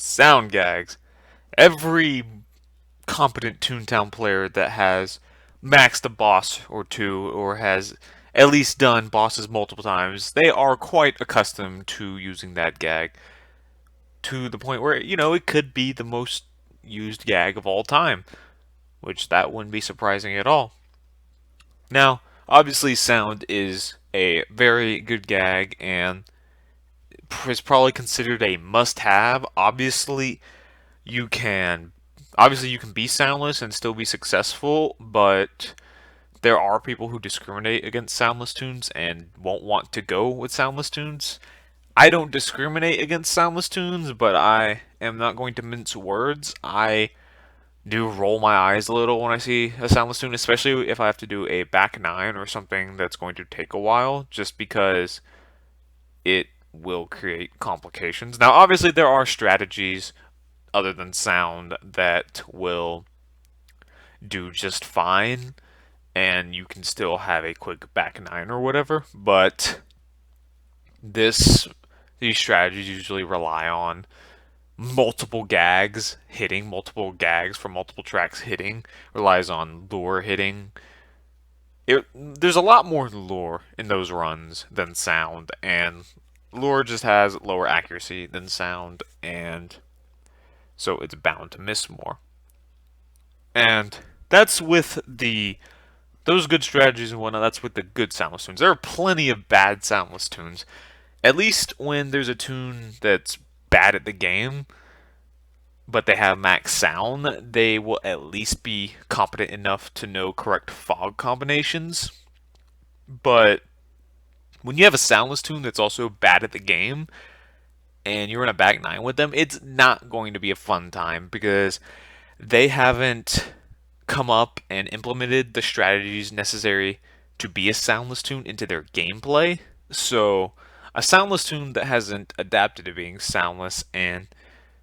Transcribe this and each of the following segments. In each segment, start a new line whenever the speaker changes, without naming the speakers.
Sound gags. Every competent Toontown player that has maxed a boss or two, or has at least done bosses multiple times, they are quite accustomed to using that gag to the point where, it could be the most used gag of all time, which that wouldn't be surprising at all. Now, obviously, sound is a very good gag and is probably considered a must-have. You can obviously you can be soundless and still be successful, but there are people who discriminate against soundless tunes and won't want to go with soundless tunes. I don't discriminate against soundless tunes, but I am not going to mince words. I do roll my eyes a little when I see a soundless tune, especially if I have to do a back nine or something that's going to take a while, just because it will create complications. Now, obviously, there are strategies other than sound that will do just fine, and you can still have a quick back nine or whatever, but this these strategies usually rely on multiple gags from multiple tracks hitting, relies on lure hitting. There's a lot more lure in those runs than sound, and lure just has lower accuracy than sound, and so it's bound to miss more. And that's with those good strategies and whatnot. That's with the good soundless tunes. There are plenty of bad soundless tunes. At least when there's a tune that's bad at the game, but they have max sound, they will at least be competent enough to know correct fog combinations. But when you have a soundless tune that's also bad at the game, and you're in a back nine with them, it's not going to be a fun time because they haven't come up and implemented the strategies necessary to be a soundless tune into their gameplay. So, a soundless tune that hasn't adapted to being soundless and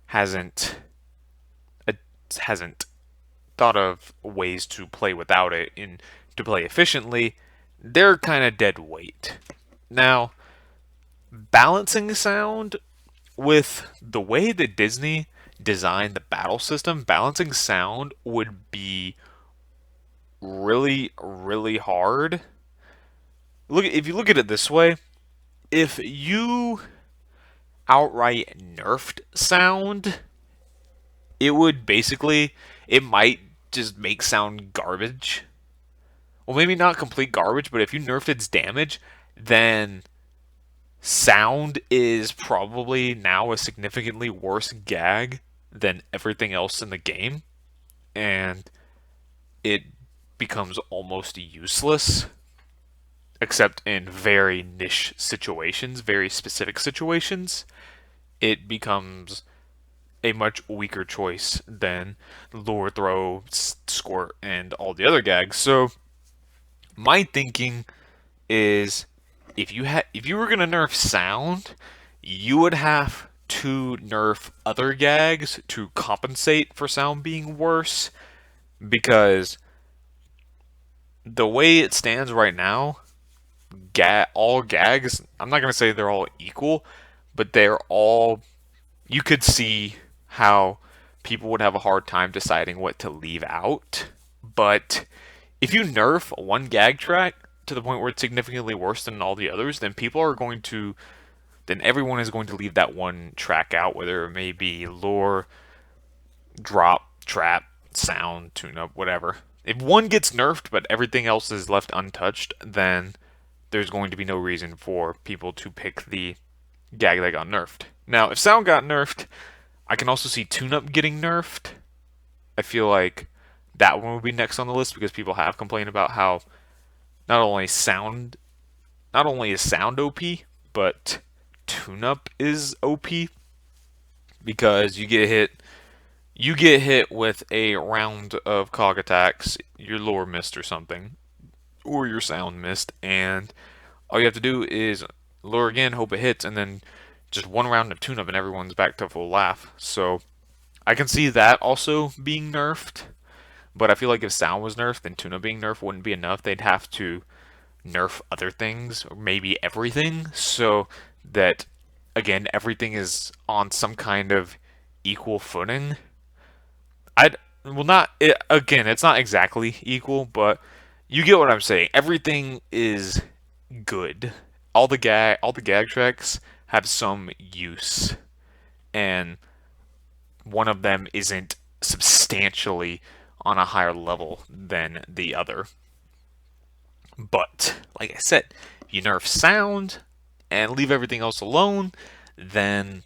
hasn't hasn't thought of ways to play without it and to play efficiently, they're kind of dead weight. Now, balancing sound with the way that Disney designed the battle system, balancing sound would be really, really hard. If you look at it this way, if you outright nerfed sound, it might just make sound garbage. Well, maybe not complete garbage, but if you nerfed its damage, then sound is probably now a significantly worse gag than everything else in the game, and it becomes almost useless, except in very niche situations, very specific situations. It becomes a much weaker choice than lure, throw, squirt, and all the other gags. So my thinking is if you were gonna nerf sound, you would have to nerf other gags to compensate for sound being worse, because the way it stands right now, all gags, I'm not gonna say they're all equal, but they're all, you could see how people would have a hard time deciding what to leave out. But if you nerf one gag track to the point where it's significantly worse than all the others, then everyone is going to leave that one track out, whether it may be lure, drop, trap, sound, tune up, whatever. If one gets nerfed but everything else is left untouched, then there's going to be no reason for people to pick the gag that got nerfed. Now, if sound got nerfed, I can also see tune up getting nerfed. I feel like that one would be next on the list because people have complained about how not only sound not only is sound OP, but tune up is OP because you get hit with a round of cog attacks, your lure missed or something, or your sound missed, and all you have to do is lure again, hope it hits, and then just one round of tune up and everyone's back to full laugh. So I can see that also being nerfed, but I feel like if sound was nerfed, then tune up being nerfed wouldn't be enough. They'd have to nerf other things, or maybe everything, so that again everything is on some kind of equal footing. I'd well not it, again. It's not exactly equal, but you get what I'm saying. Everything is good. All the gag tracks have some use, and one of them isn't substantially on a higher level than the other. But like I said, if you nerf sound and leave everything else alone, then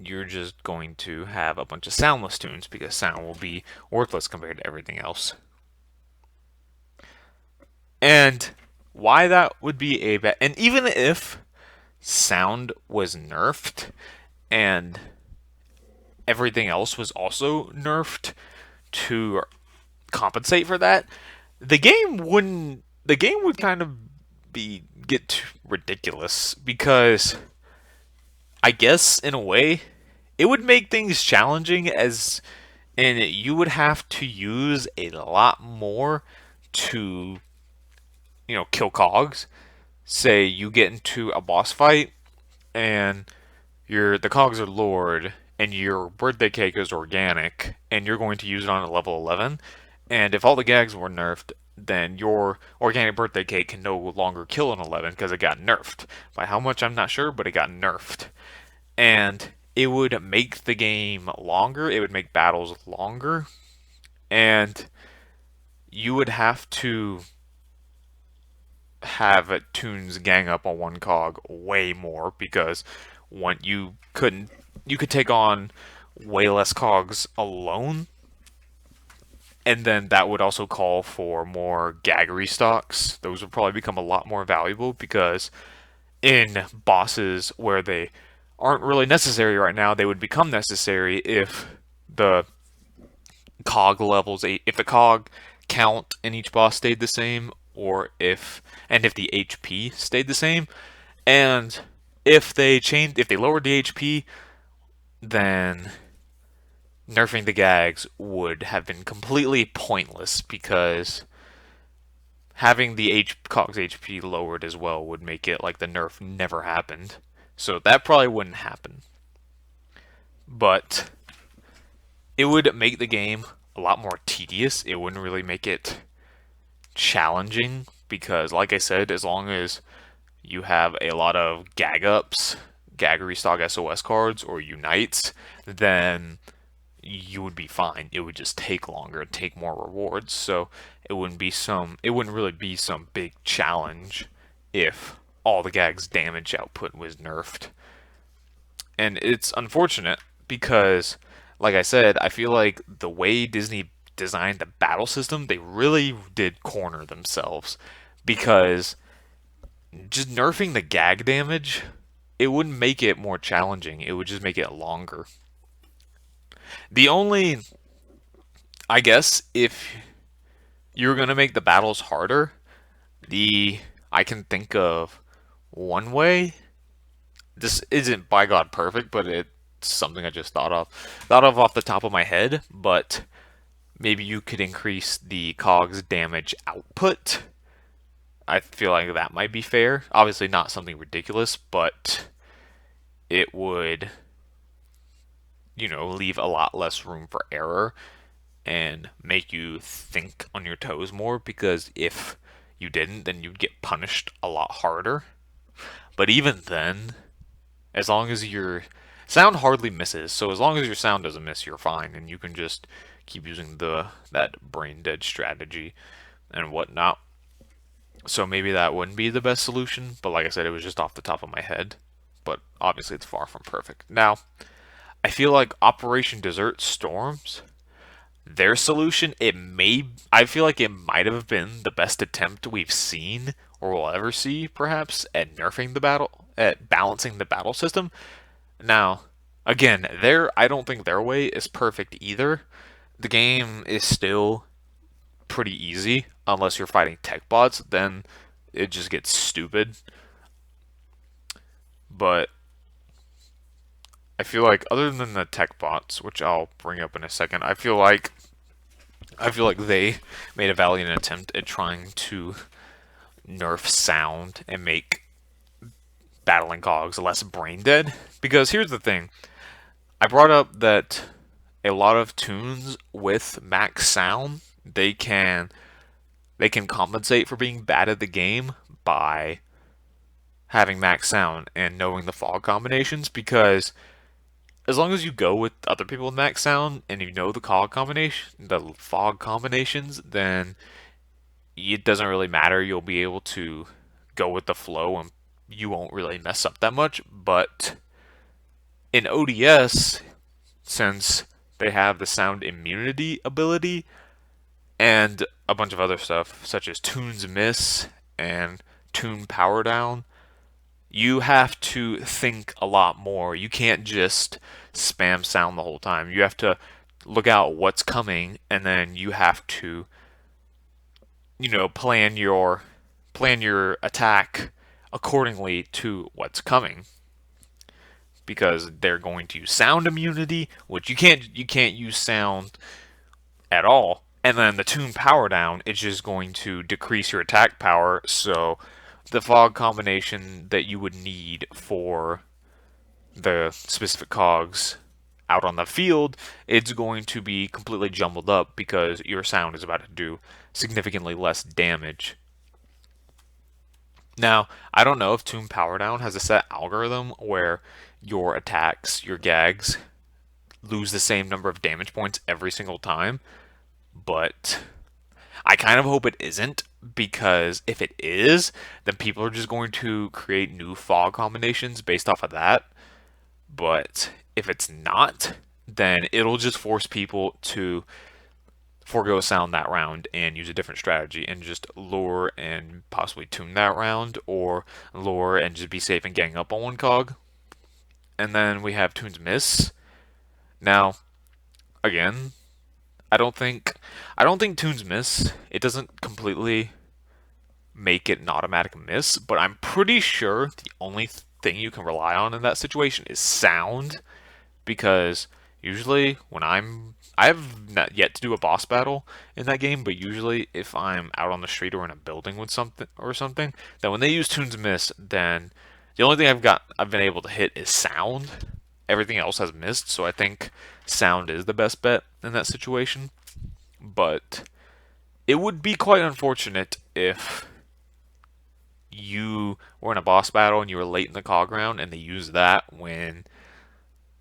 you're just going to have a bunch of soundless tunes because sound will be worthless compared to everything else. And why that would be a bad, and even if sound was nerfed and everything else was also nerfed to compensate for that, the game would kind of be get ridiculous because I guess in a way it would make things challenging as and you would have to use a lot more to kill cogs. Say you get into a boss fight and the cogs are lowered and your birthday cake is organic and you're going to use it on a level 11, and if all the gags were nerfed, then your organic birthday cake can no longer kill an 11 because it got nerfed. By how much I'm not sure, but it got nerfed. And it would make the game longer, it would make battles longer, and you would have to have tunes gang up on one cog way more because you could take on way less cogs alone, and then that would also call for more gag restocks. Those would probably become a lot more valuable because in bosses where they aren't really necessary right now, they would become necessary if the if the cog count in each boss stayed the same, or if the HP stayed the same, and if they lowered the HP, then nerfing the gags would have been completely pointless because having the cog's HP lowered as well would make it like the nerf never happened. So that probably wouldn't happen. But it would make the game a lot more tedious. It wouldn't really make it challenging because, like I said, as long as you have a lot of gag ups, gag restock SOS cards, or unites, then you would be fine. It would just take longer, take more rewards. So it wouldn't really be some big challenge if all the gags damage output was nerfed. And it's unfortunate because, like I said, I feel like the way Disney designed the battle system, they really did corner themselves because just nerfing the gag damage, it wouldn't make it more challenging. It would just make it longer. The only, I guess, if you're gonna make the battles harder, I can think of one way. This isn't by God perfect, but it's something I just thought of off the top of my head. But maybe you could increase the cog's damage output. I feel like that might be fair. Obviously, not something ridiculous, but it would, leave a lot less room for error and make you think on your toes more because if you didn't, then you'd get punished a lot harder. But even then, as long as your sound hardly misses, so as long as your sound doesn't miss, you're fine, and you can just keep using that brain dead strategy and whatnot. So maybe that wouldn't be the best solution, but like I said, it was just off the top of my head. But obviously, it's far from perfect. Now, I feel like Operation Desert Storms, their solution, I feel like it might have been the best attempt we've seen or will ever see, perhaps, at balancing the battle system. Now, again, I don't think their way is perfect either. The game is still pretty easy unless you're fighting tech bots, then it just gets stupid. But I feel like other than the tech bots, which I'll bring up in a second, I feel like they made a valiant attempt at trying to nerf sound and make battling cogs less brain dead. Because here's the thing. I brought up that a lot of tunes with max sound, they can compensate for being bad at the game by having max sound and knowing the fog combinations, because as long as you go with other people with max sound and you know the fog combinations, then it doesn't really matter. You'll be able to go with the flow and you won't really mess up that much. But in ODS, since they have the sound immunity ability and a bunch of other stuff, such as Tune's Miss and Tune Power Down, you have to think a lot more. You can't just spam sound the whole time. You have to look out what's coming, and then you have to, plan your attack accordingly to what's coming, because they're going to use sound immunity, which you can't use sound at all. And then the tune power down, it's just going to decrease your attack power, so the fog combination that you would need for the specific cogs out on the field, it's going to be completely jumbled up because your sound is about to do significantly less damage. Now, I don't know if Tune Power Down has a set algorithm where your attacks, your gags, lose the same number of damage points every single time, but I kind of hope it isn't, because if it is, then people are just going to create new fog combinations based off of that. But if it's not, then it'll just force people to forego sound that round and use a different strategy and just lure and possibly tune that round, or lure and just be safe and gang up on one cog. And then we have Tune's Miss. Now, again, I don't think Tune's Miss, it doesn't completely make it an automatic miss, but I'm pretty sure the only thing you can rely on in that situation is sound, because usually I have not yet to do a boss battle in that game, but usually if I'm out on the street or in a building with something, then when they use Tune's Miss, then the only thing I've been able to hit is sound. Everything else has missed, so I think sound is the best bet in that situation. But it would be quite unfortunate if you were in a boss battle and you were late in the cog round and they used that when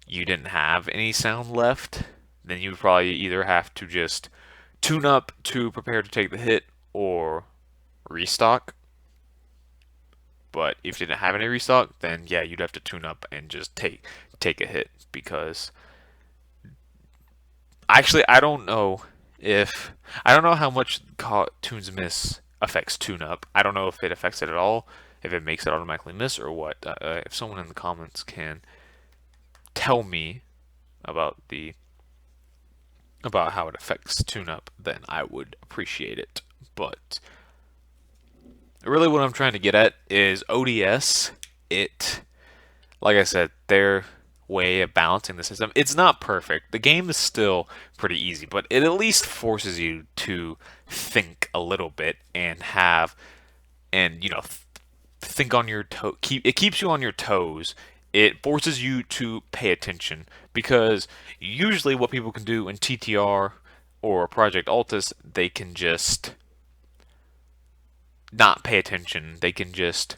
you didn't have any sound left. Then you would probably either have to just tune up to prepare to take the hit or restock. But if you didn't have any restock, then yeah, you'd have to tune up and just take a hit, because actually I don't know how much Tune's Miss affects tune up. I don't know if it affects it at all, if it makes it automatically miss or what. If someone in the comments can tell me about about how it affects tune up, then I would appreciate it. But really what I'm trying to get at is ODS, like I said, their way of balancing the system, it's not perfect. The game is still pretty easy, but it at least forces you to think a little bit and think on your toe. It keeps you on your toes. It forces you to pay attention, because usually what people can do in TTR or Project Altus, they can just not pay attention. They can just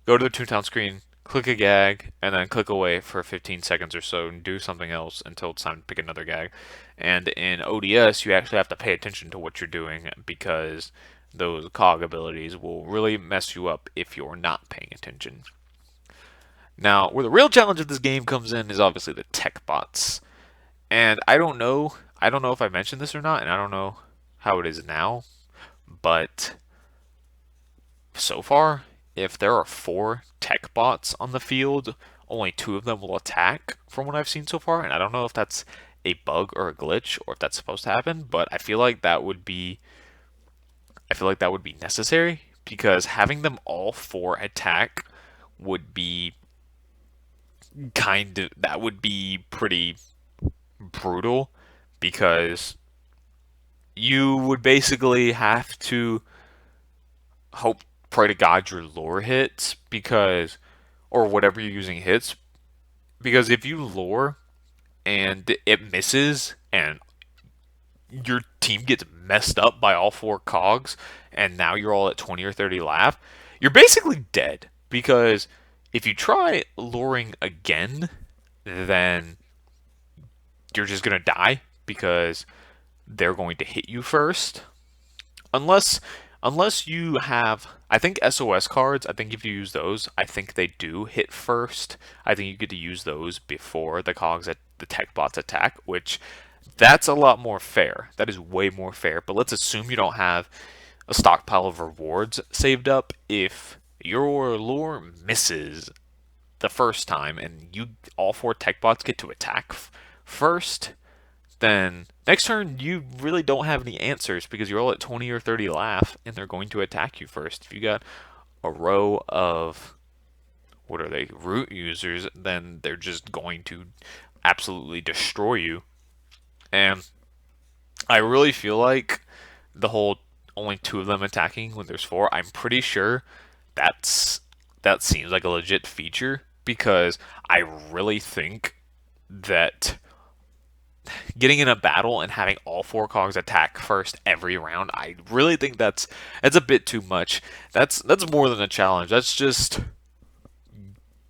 go to the Toontown screen, click a gag, and then click away for 15 seconds or so and do something else until it's time to pick another gag. And in ODS, you actually have to pay attention to what you're doing, because those cog abilities will really mess you up if you're not paying attention. Now, where the real challenge of this game comes in is obviously the tech bots. And I don't know if I mentioned this or not, and I don't know how it is now, but so far, if there are 4 tech bots on the field, only 2 of them will attack from what I've seen so far, and I don't know if that's a bug or a glitch or if that's supposed to happen, but I feel like that would be necessary, because having them all 4 attack would be that would be pretty brutal, because you would basically have to pray to God your lure hits, or whatever you're using hits, because if you lure and it misses, and your team gets messed up by all four cogs, and now you're all at 20 or 30 laugh, you're basically dead. Because if you try luring again, then you're just going to die because they're going to hit you first. Unless you have, I think SOS cards, I think if you use those, I think they do hit first. I think you get to use those before the cogs at the tech bots attack, which that's a lot more fair. That is way more fair. But let's assume you don't have a stockpile of rewards saved up. If your lure misses the first time and you all four tech bots get to attack first, then next turn you really don't have any answers because you're all at 20 or 30 laugh and they're going to attack you first. If you got a row of, what are they, root users, then they're just going to absolutely destroy you. And I really feel like the whole only two of them attacking when there's four, I'm pretty sure that seems like a legit feature, because I really think that getting in a battle and having all four cogs attack first every round, I really think that's a bit too much. That's more than a challenge. That's just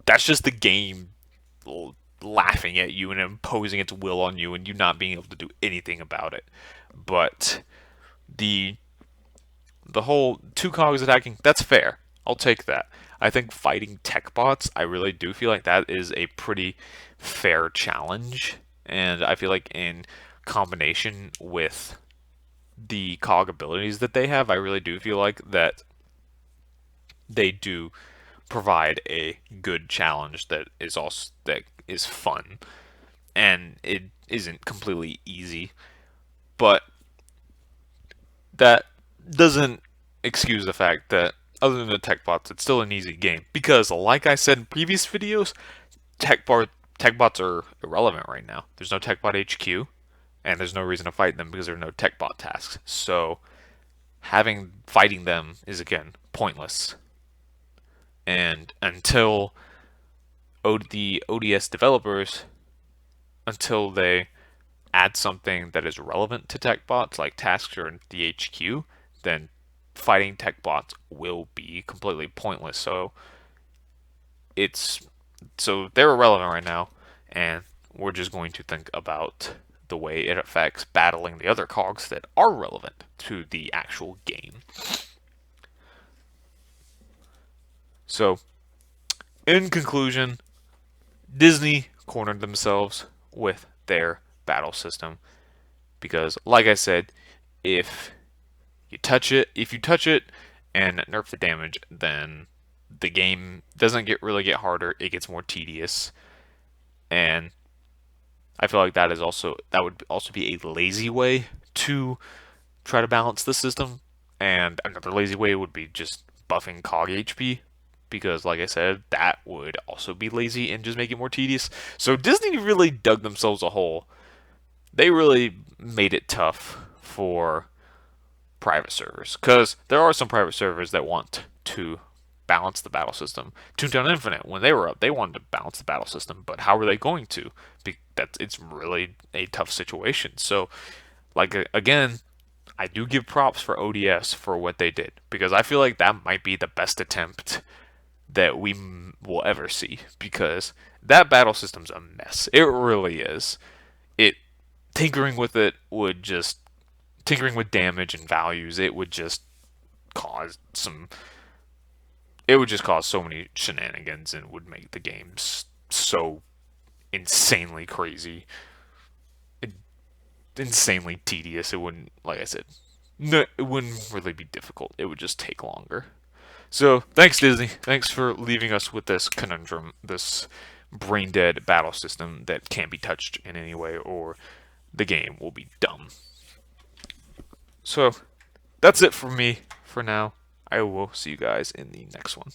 the game laughing at you and imposing its will on you and you not being able to do anything about it. But the whole two cogs attacking, that's fair. I'll take that. I think fighting tech bots, I really do feel like that is a pretty fair challenge. And I feel like in combination with the cog abilities that they have, I really do feel like that they do provide a good challenge that is fun, and it isn't completely easy. But that doesn't excuse the fact that other than the tech bots, it's still an easy game. Because, like I said in previous videos, tech bots are irrelevant right now. There's no tech bot HQ, and there's no reason to fight them because there are no tech bot tasks. So, fighting them is again pointless. And until the ODS developers, until they add something that is relevant to tech bots, like tasks or the HQ, then fighting tech bots will be completely pointless. So they're irrelevant right now, and we're just going to think about the way it affects battling the other cogs that are relevant to the actual game. So, in conclusion, Disney cornered themselves with their battle system because, like I said, if you touch it and nerf the damage, then the game doesn't really get harder. It gets more tedious, and I feel like that would also be a lazy way to try to balance the system. And another lazy way would be just buffing cog HP, because, like I said, that would also be lazy and just make it more tedious. So Disney really dug themselves a hole. They really made it tough for private servers, because there are some private servers that want to balance the battle system. Toontown Infinite, when they were up, they wanted to balance the battle system, but how were they going to? It's really a tough situation. So, like, again, I do give props for ODS for what they did, because I feel like that might be the best attempt that we will ever see, because that battle system's a mess. It really is. Tinkering with it would just tinkering with damage and values, it would just cause so many shenanigans and would make the games so insanely crazy, insanely tedious. It wouldn't, like I said, no, it wouldn't really be difficult. It would just take longer. So, thanks, Disney. Thanks for leaving us with this conundrum, this brain dead battle system that can't be touched in any way, or the game will be dumb. So, that's it for me for now. I will see you guys in the next one.